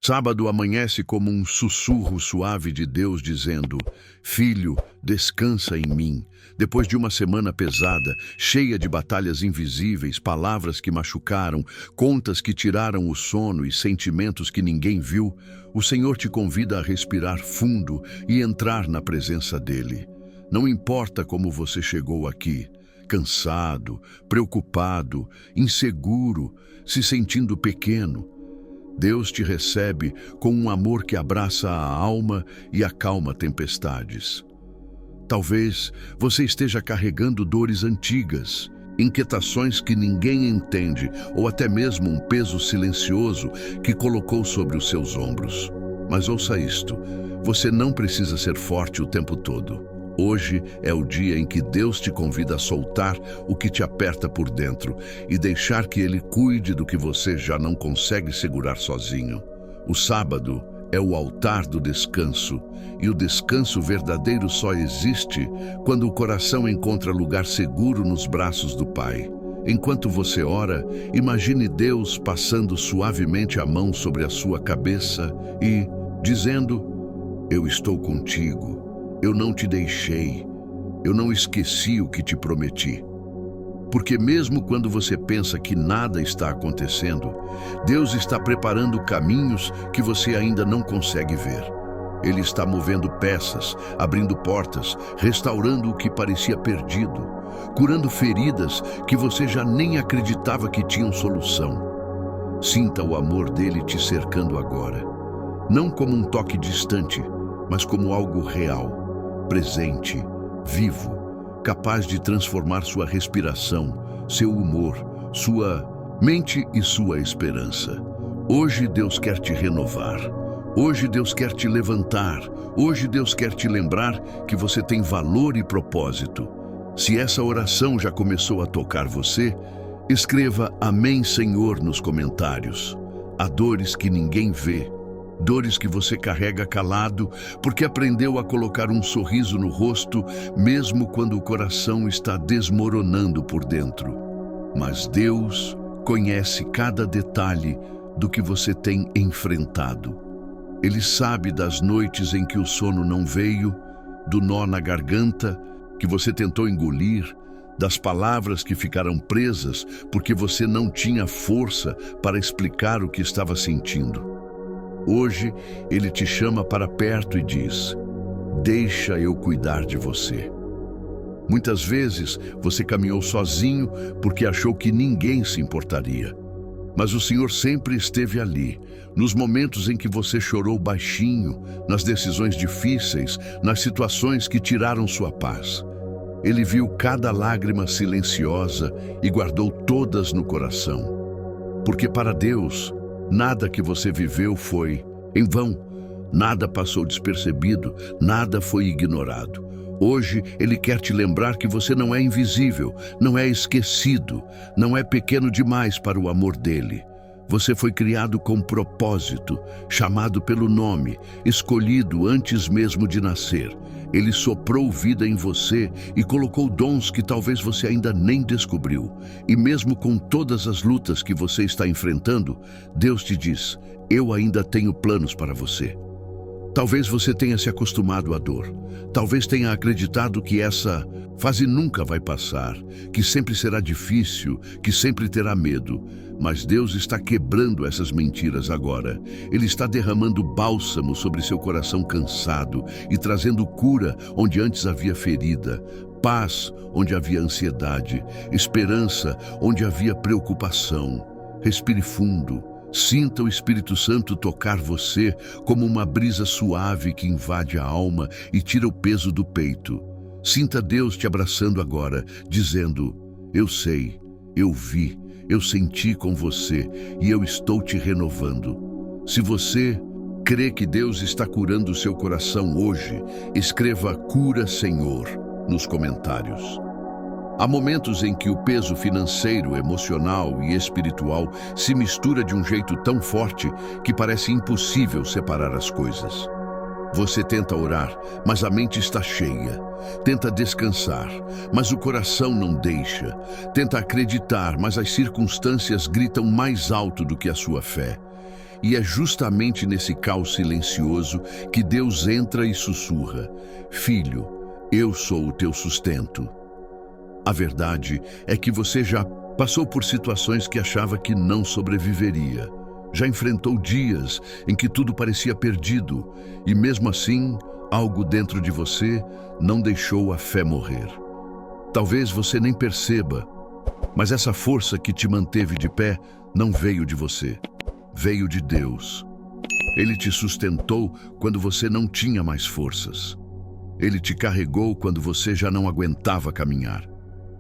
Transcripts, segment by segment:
Sábado amanhece como um sussurro suave de Deus dizendo: Filho, descansa em mim. Depois de uma semana pesada, cheia de batalhas invisíveis, palavras que machucaram, contas que tiraram o sono e sentimentos que ninguém viu, o Senhor te convida a respirar fundo e entrar na presença dele. Não importa como você chegou aqui, cansado, preocupado, inseguro, se sentindo pequeno, Deus te recebe com um amor que abraça a alma e acalma tempestades. Talvez você esteja carregando dores antigas, inquietações que ninguém entende, ou até mesmo um peso silencioso que colocou sobre os seus ombros. Mas ouça isto: você não precisa ser forte o tempo todo. Hoje é o dia em que Deus te convida a soltar o que te aperta por dentro e deixar que Ele cuide do que você já não consegue segurar sozinho. O sábado é o altar do descanso, e o descanso verdadeiro só existe quando o coração encontra lugar seguro nos braços do Pai. Enquanto você ora, imagine Deus passando suavemente a mão sobre a sua cabeça e dizendo: Eu estou contigo. Eu não te deixei, eu não esqueci o que te prometi. Porque mesmo quando você pensa que nada está acontecendo, Deus está preparando caminhos que você ainda não consegue ver. Ele está movendo peças, abrindo portas, restaurando o que parecia perdido, curando feridas que você já nem acreditava que tinham solução. Sinta o amor dele te cercando agora, não como um toque distante, mas como algo real, presente, vivo, capaz de transformar sua respiração, seu humor, sua mente e sua esperança. Hoje Deus quer te renovar. Hoje Deus quer te levantar. Hoje Deus quer te lembrar que você tem valor e propósito. Se essa oração já começou a tocar você, escreva Amém, Senhor nos comentários. Há dores que ninguém vê, dores que você carrega calado, porque aprendeu a colocar um sorriso no rosto, mesmo quando o coração está desmoronando por dentro. Mas Deus conhece cada detalhe do que você tem enfrentado. Ele sabe das noites em que o sono não veio, do nó na garganta que você tentou engolir, das palavras que ficaram presas porque você não tinha força para explicar o que estava sentindo. Hoje, Ele te chama para perto e diz: Deixa eu cuidar de você. Muitas vezes, você caminhou sozinho porque achou que ninguém se importaria. Mas o Senhor sempre esteve ali, nos momentos em que você chorou baixinho, nas decisões difíceis, nas situações que tiraram sua paz. Ele viu cada lágrima silenciosa e guardou todas no coração. Porque para Deus, nada que você viveu foi em vão, nada passou despercebido, nada foi ignorado. Hoje, Ele quer te lembrar que você não é invisível, não é esquecido, não é pequeno demais para o amor dEle. Você foi criado com propósito, chamado pelo nome, escolhido antes mesmo de nascer. Ele soprou vida em você e colocou dons que talvez você ainda nem descobriu. E mesmo com todas as lutas que você está enfrentando, Deus te diz: eu ainda tenho planos para você. Talvez você tenha se acostumado à dor. Talvez tenha acreditado que essa fase nunca vai passar, que sempre será difícil, que sempre terá medo. Mas Deus está quebrando essas mentiras agora. Ele está derramando bálsamo sobre seu coração cansado e trazendo cura onde antes havia ferida, paz onde havia ansiedade, esperança onde havia preocupação. Respire fundo. Sinta o Espírito Santo tocar você como uma brisa suave que invade a alma e tira o peso do peito. Sinta Deus te abraçando agora, dizendo: eu sei, eu vi, eu senti com você e eu estou te renovando. Se você crê que Deus está curando o seu coração hoje, escreva Cura, Senhor, nos comentários. Há momentos em que o peso financeiro, emocional e espiritual se mistura de um jeito tão forte que parece impossível separar as coisas. Você tenta orar, mas a mente está cheia. Tenta descansar, mas o coração não deixa. Tenta acreditar, mas as circunstâncias gritam mais alto do que a sua fé. E é justamente nesse caos silencioso que Deus entra e sussurra: Filho, eu sou o teu sustento. A verdade é que você já passou por situações que achava que não sobreviveria. Já enfrentou dias em que tudo parecia perdido e mesmo assim, algo dentro de você não deixou a fé morrer. Talvez você nem perceba, mas essa força que te manteve de pé não veio de você, veio de Deus. Ele te sustentou quando você não tinha mais forças. Ele te carregou quando você já não aguentava caminhar.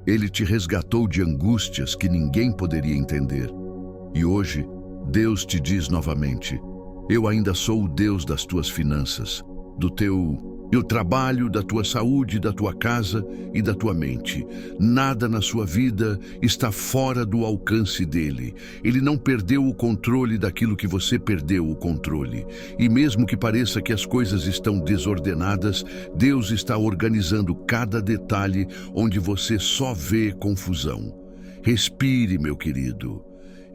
Ele te resgatou de angústias que ninguém poderia entender. E hoje, Deus te diz novamente: eu ainda sou o Deus das tuas finanças, do teu trabalho, da tua saúde, da tua casa e da tua mente. Nada na sua vida está fora do alcance dele. Ele não perdeu o controle daquilo que você perdeu o controle. E mesmo que pareça que as coisas estão desordenadas, Deus está organizando cada detalhe onde você só vê confusão. Respire, meu querido.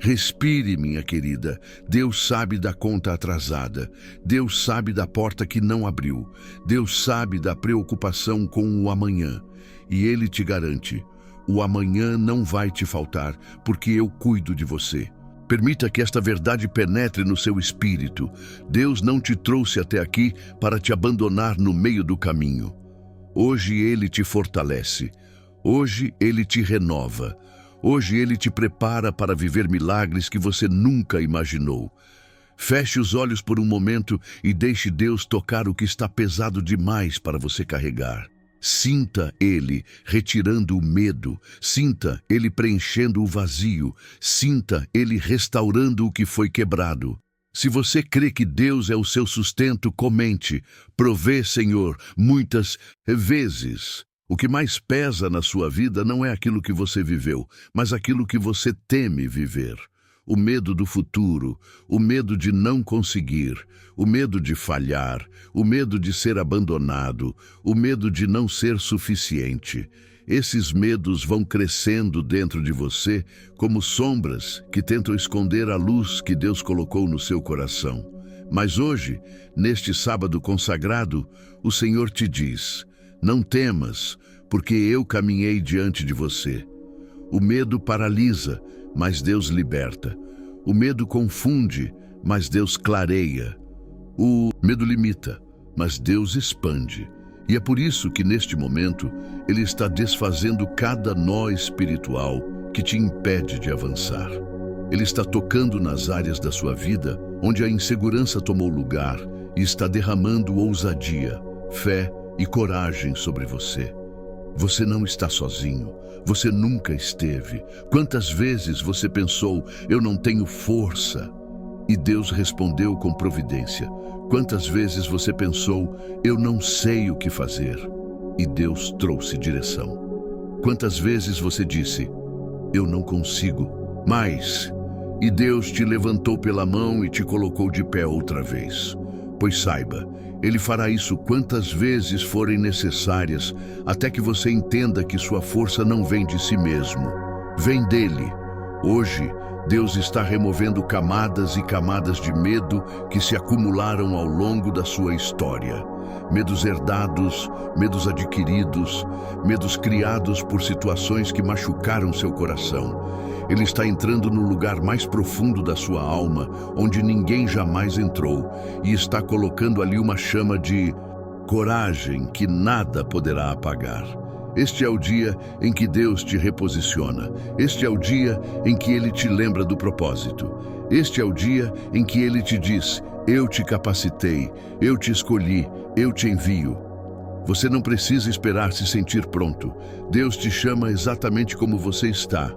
Respire, minha querida. Deus sabe da conta atrasada. Deus sabe da porta que não abriu. Deus sabe da preocupação com o amanhã. E Ele te garante: o amanhã não vai te faltar, porque eu cuido de você. Permita que esta verdade penetre no seu espírito. Deus não te trouxe até aqui para te abandonar no meio do caminho. Hoje Ele te fortalece. Hoje Ele te renova. Hoje Ele te prepara para viver milagres que você nunca imaginou. Feche os olhos por um momento e deixe Deus tocar o que está pesado demais para você carregar. Sinta Ele retirando o medo, sinta Ele preenchendo o vazio, sinta Ele restaurando o que foi quebrado. Se você crê que Deus é o seu sustento, comente: provê, Senhor, muitas vezes. O que mais pesa na sua vida não é aquilo que você viveu, mas aquilo que você teme viver. O medo do futuro, o medo de não conseguir, o medo de falhar, o medo de ser abandonado, o medo de não ser suficiente. Esses medos vão crescendo dentro de você como sombras que tentam esconder a luz que Deus colocou no seu coração. Mas hoje, neste sábado consagrado, o Senhor te diz: não temas, porque eu caminhei diante de você. O medo paralisa, mas Deus liberta. O medo confunde, mas Deus clareia. O medo limita, mas Deus expande. E é por isso que neste momento Ele está desfazendo cada nó espiritual que te impede de avançar. Ele está tocando nas áreas da sua vida onde a insegurança tomou lugar e está derramando ousadia, fé e coragem sobre você. Você não está sozinho. Você nunca esteve. Quantas vezes você pensou: eu não tenho força? E Deus respondeu com providência. Quantas vezes você pensou: eu não sei o que fazer? E Deus trouxe direção. Quantas vezes você disse: eu não consigo mais? E Deus te levantou pela mão e te colocou de pé outra vez. Pois saiba, Ele fará isso quantas vezes forem necessárias, até que você entenda que sua força não vem de si mesmo, vem dele. Hoje, Deus está removendo camadas e camadas de medo que se acumularam ao longo da sua história. Medos herdados, medos adquiridos, medos criados por situações que machucaram seu coração. Ele está entrando no lugar mais profundo da sua alma, onde ninguém jamais entrou, e está colocando ali uma chama de coragem que nada poderá apagar. Este é o dia em que Deus te reposiciona. Este é o dia em que Ele te lembra do propósito. Este é o dia em que Ele te diz: eu te capacitei, eu te escolhi, eu te envio. Você não precisa esperar se sentir pronto. Deus te chama exatamente como você está.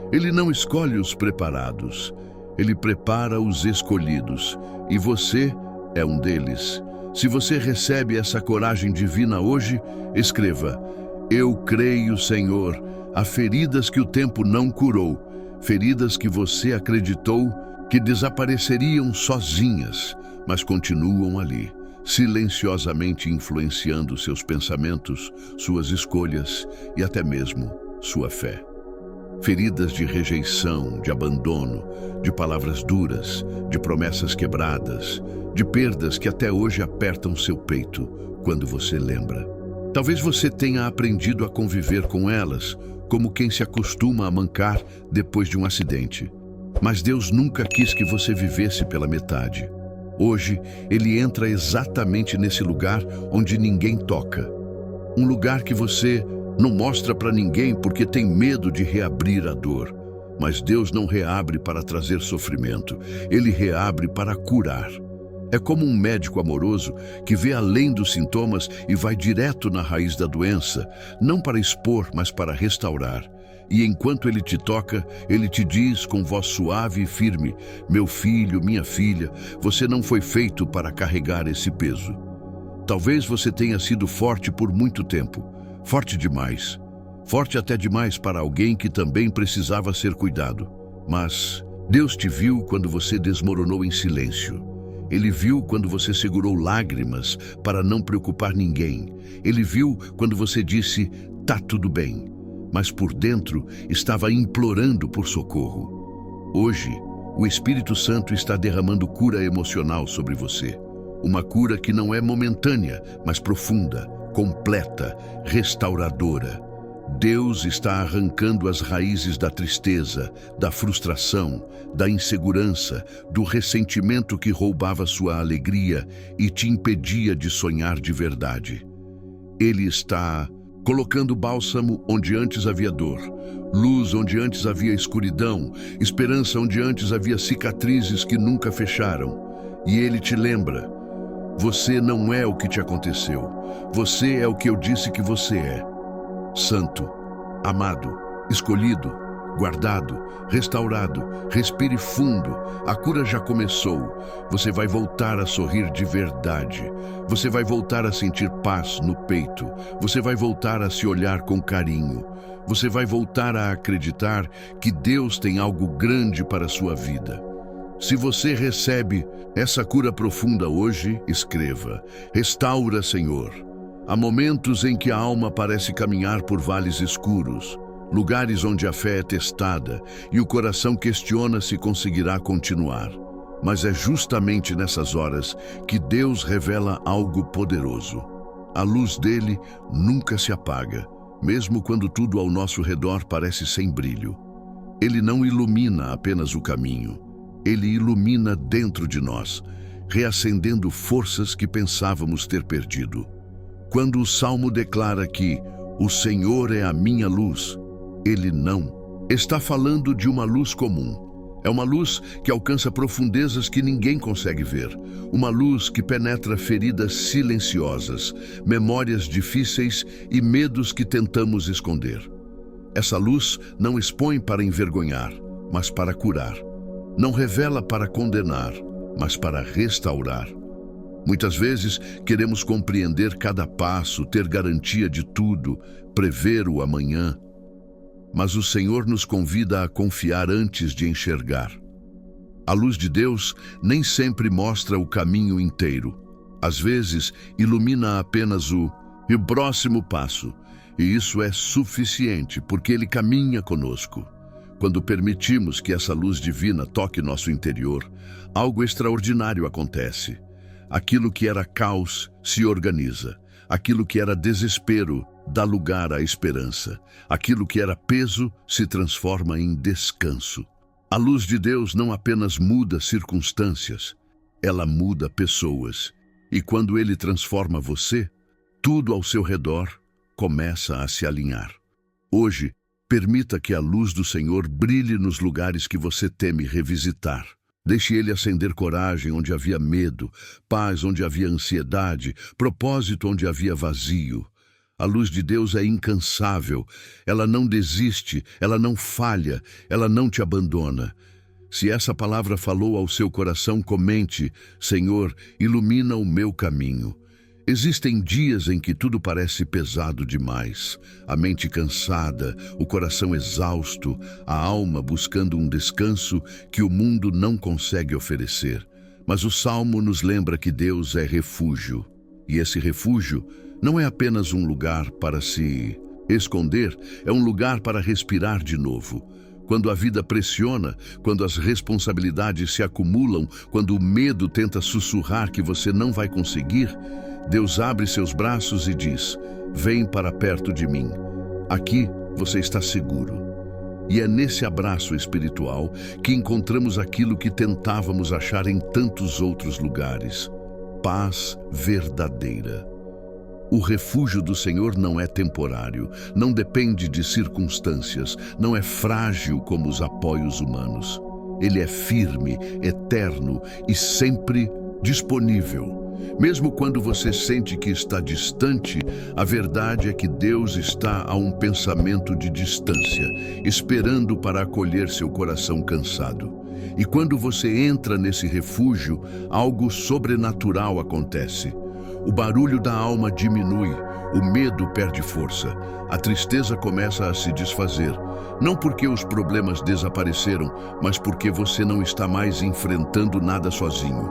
Ele não escolhe os preparados. Ele prepara os escolhidos. E você é um deles. Se você recebe essa coragem divina hoje, escreva: eu creio, Senhor, há feridas que o tempo não curou, feridas que você acreditou que desapareceriam sozinhas, mas continuam ali, silenciosamente influenciando seus pensamentos, suas escolhas e até mesmo sua fé. Feridas de rejeição, de abandono, de palavras duras, de promessas quebradas, de perdas que até hoje apertam seu peito quando você lembra. Talvez você tenha aprendido a conviver com elas, como quem se acostuma a mancar depois de um acidente. Mas Deus nunca quis que você vivesse pela metade. Hoje, Ele entra exatamente nesse lugar onde ninguém toca. Um lugar que você não mostra para ninguém porque tem medo de reabrir a dor. Mas Deus não reabre para trazer sofrimento. Ele reabre para curar. É como um médico amoroso que vê além dos sintomas e vai direto na raiz da doença, não para expor, mas para restaurar. E enquanto ele te toca, ele te diz com voz suave e firme: meu filho, minha filha, você não foi feito para carregar esse peso. Talvez você tenha sido forte por muito tempo, forte demais, forte até demais para alguém que também precisava ser cuidado. Mas Deus te viu quando você desmoronou em silêncio. Ele viu quando você segurou lágrimas para não preocupar ninguém. Ele viu quando você disse: tá tudo bem, mas por dentro estava implorando por socorro. Hoje, o Espírito Santo está derramando cura emocional sobre você. Uma cura que não é momentânea, mas profunda, completa, restauradora. Deus está arrancando as raízes da tristeza, da frustração, da insegurança, do ressentimento que roubava sua alegria e te impedia de sonhar de verdade. Ele está colocando bálsamo onde antes havia dor, luz onde antes havia escuridão, esperança onde antes havia cicatrizes que nunca fecharam. E Ele te lembra: você não é o que te aconteceu, você é o que eu disse que você é. Santo, amado, escolhido, guardado, restaurado. Respire fundo, a cura já começou. Você vai voltar a sorrir de verdade. Você vai voltar a sentir paz no peito. Você vai voltar a se olhar com carinho. Você vai voltar a acreditar que Deus tem algo grande para a sua vida. Se você recebe essa cura profunda hoje, escreva: restaura, Senhor. Há momentos em que a alma parece caminhar por vales escuros, lugares onde a fé é testada e o coração questiona se conseguirá continuar. Mas é justamente nessas horas que Deus revela algo poderoso. A luz dele nunca se apaga, mesmo quando tudo ao nosso redor parece sem brilho. Ele não ilumina apenas o caminho, ele ilumina dentro de nós, reacendendo forças que pensávamos ter perdido. Quando o Salmo declara que o Senhor é a minha luz, ele não está falando de uma luz comum. É uma luz que alcança profundezas que ninguém consegue ver. Uma luz que penetra feridas silenciosas, memórias difíceis e medos que tentamos esconder. Essa luz não expõe para envergonhar, mas para curar. Não revela para condenar, mas para restaurar. Muitas vezes queremos compreender cada passo, ter garantia de tudo, prever o amanhã. Mas o Senhor nos convida a confiar antes de enxergar. A luz de Deus nem sempre mostra o caminho inteiro. Às vezes, ilumina apenas o próximo passo. E isso é suficiente, porque Ele caminha conosco. Quando permitimos que essa luz divina toque nosso interior, algo extraordinário acontece. Aquilo que era caos se organiza. Aquilo que era desespero dá lugar à esperança. Aquilo que era peso se transforma em descanso. A luz de Deus não apenas muda circunstâncias, ela muda pessoas. E quando Ele transforma você, tudo ao seu redor começa a se alinhar. Hoje, permita que a luz do Senhor brilhe nos lugares que você teme revisitar. Deixe Ele acender coragem onde havia medo, paz onde havia ansiedade, propósito onde havia vazio. A luz de Deus é incansável, ela não desiste, ela não falha, ela não te abandona. Se essa palavra falou ao seu coração, comente: Senhor, ilumina o meu caminho. Existem dias em que tudo parece pesado demais, a mente cansada, o coração exausto, a alma buscando um descanso que o mundo não consegue oferecer. Mas o Salmo nos lembra que Deus é refúgio, e esse refúgio não é apenas um lugar para se Esconder é um lugar para respirar de novo. Quando a vida pressiona, quando as responsabilidades se acumulam, quando o medo tenta sussurrar que você não vai conseguir, Deus abre seus braços e diz: vem para perto de mim. Aqui você está seguro. E é nesse abraço espiritual que encontramos aquilo que tentávamos achar em tantos outros lugares: paz verdadeira. O refúgio do Senhor não é temporário, não depende de circunstâncias, não é frágil como os apoios humanos. Ele é firme, eterno e sempre disponível. Mesmo quando você sente que está distante, a verdade é que Deus está a um pensamento de distância, esperando para acolher seu coração cansado. E quando você entra nesse refúgio, algo sobrenatural acontece. O barulho da alma diminui, o medo perde força, a tristeza começa a se desfazer. Não porque os problemas desapareceram, mas porque você não está mais enfrentando nada sozinho.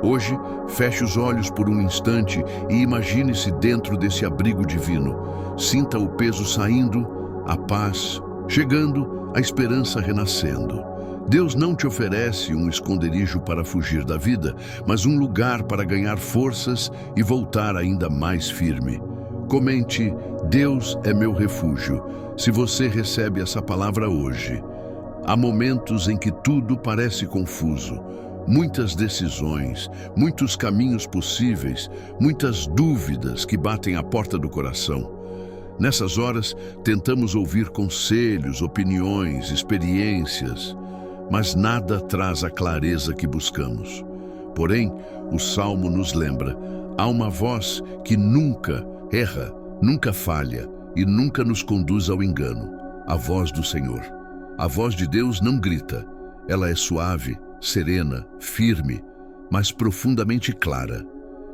Hoje, feche os olhos por um instante e imagine-se dentro desse abrigo divino. Sinta o peso saindo, a paz chegando, a esperança renascendo. Deus não te oferece um esconderijo para fugir da vida, mas um lugar para ganhar forças e voltar ainda mais firme. Comente: Deus é meu refúgio, se você recebe essa palavra hoje. Há momentos em que tudo parece confuso. Muitas decisões, muitos caminhos possíveis, muitas dúvidas que batem à porta do coração. Nessas horas, tentamos ouvir conselhos, opiniões, experiências, mas nada traz a clareza que buscamos. Porém, o Salmo nos lembra: há uma voz que nunca erra, nunca falha e nunca nos conduz ao engano. A voz do Senhor. A voz de Deus não grita. Ela é suave, serena, firme, mas profundamente clara.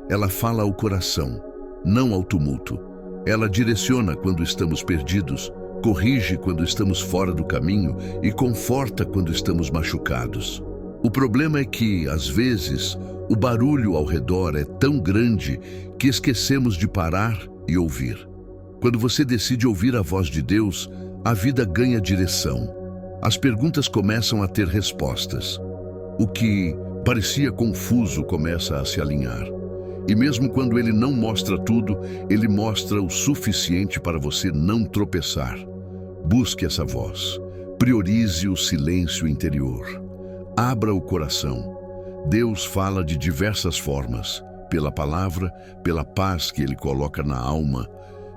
Ela fala ao coração, não ao tumulto. Ela direciona quando estamos perdidos, corrige quando estamos fora do caminho e conforta quando estamos machucados. O problema é que, às vezes, o barulho ao redor é tão grande que esquecemos de parar e ouvir. Quando você decide ouvir a voz de Deus, a vida ganha direção. As perguntas começam a ter respostas. O que parecia confuso começa a se alinhar. E mesmo quando ele não mostra tudo, ele mostra o suficiente para você não tropeçar. Busque essa voz. Priorize o silêncio interior. Abra o coração. Deus fala de diversas formas: pela palavra, pela paz que ele coloca na alma,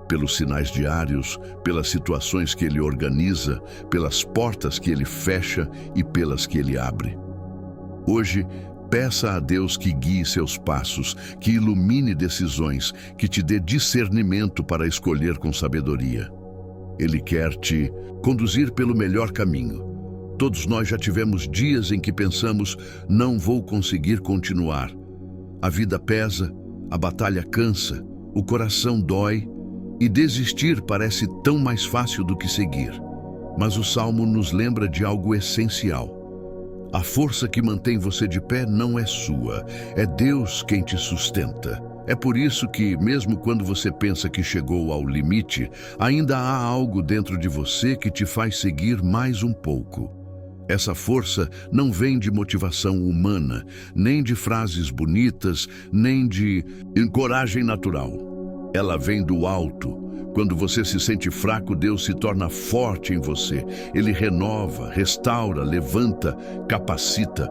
pelos sinais diários, pelas situações que ele organiza, pelas portas que ele fecha e pelas que ele abre. Hoje, peça a Deus que guie seus passos, que ilumine decisões, que te dê discernimento para escolher com sabedoria. Ele quer te conduzir pelo melhor caminho. Todos nós já tivemos dias em que pensamos: não vou conseguir continuar. A vida pesa, a batalha cansa, o coração dói e desistir parece tão mais fácil do que seguir. Mas o Salmo nos lembra de algo essencial. A força que mantém você de pé não é sua, é Deus quem te sustenta. É por isso que, mesmo quando você pensa que chegou ao limite, ainda há algo dentro de você que te faz seguir mais um pouco. Essa força não vem de motivação humana, nem de frases bonitas, nem de coragem natural. Ela vem do alto. Quando você se sente fraco, Deus se torna forte em você. Ele renova, restaura, levanta, capacita.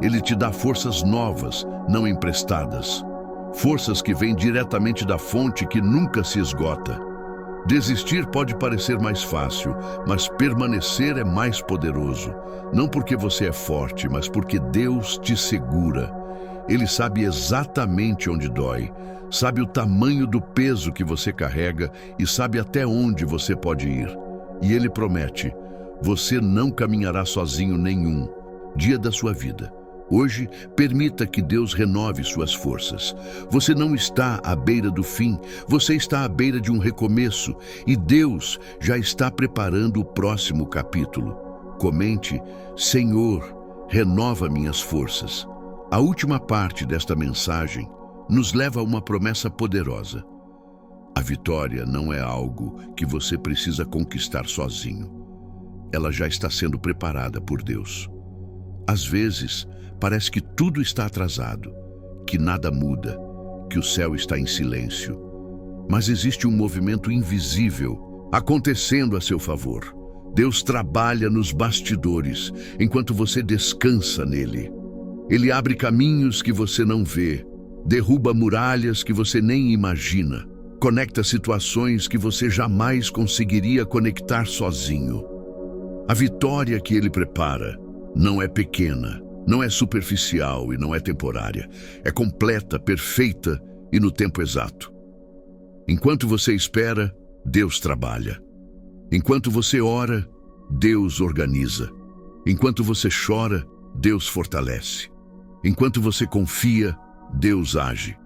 Ele te dá forças novas, não emprestadas. Forças que vêm diretamente da fonte que nunca se esgota. Desistir pode parecer mais fácil, mas permanecer é mais poderoso. Não porque você é forte, mas porque Deus te segura. Ele sabe exatamente onde dói, sabe o tamanho do peso que você carrega e sabe até onde você pode ir. E Ele promete: você não caminhará sozinho nenhum dia da sua vida. Hoje, permita que Deus renove suas forças. Você não está à beira do fim, você está à beira de um recomeço e Deus já está preparando o próximo capítulo. Comente: Senhor, renova minhas forças. A última parte desta mensagem nos leva a uma promessa poderosa. A vitória não é algo que você precisa conquistar sozinho. Ela já está sendo preparada por Deus. Às vezes, parece que tudo está atrasado, que nada muda, que o céu está em silêncio. Mas existe um movimento invisível acontecendo a seu favor. Deus trabalha nos bastidores enquanto você descansa nele. Ele abre caminhos que você não vê, derruba muralhas que você nem imagina, conecta situações que você jamais conseguiria conectar sozinho. A vitória que ele prepara não é pequena, não é superficial e não é temporária. É completa, perfeita e no tempo exato. Enquanto você espera, Deus trabalha. Enquanto você ora, Deus organiza. Enquanto você chora, Deus fortalece. Enquanto você confia, Deus age.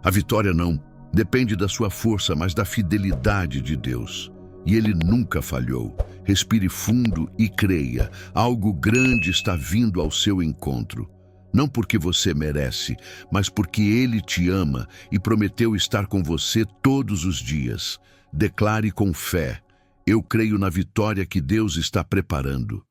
A vitória não depende da sua força, mas da fidelidade de Deus. E Ele nunca falhou. Respire fundo e creia. Algo grande está vindo ao seu encontro. Não porque você merece, mas porque Ele te ama e prometeu estar com você todos os dias. Declare com fé: eu creio na vitória que Deus está preparando.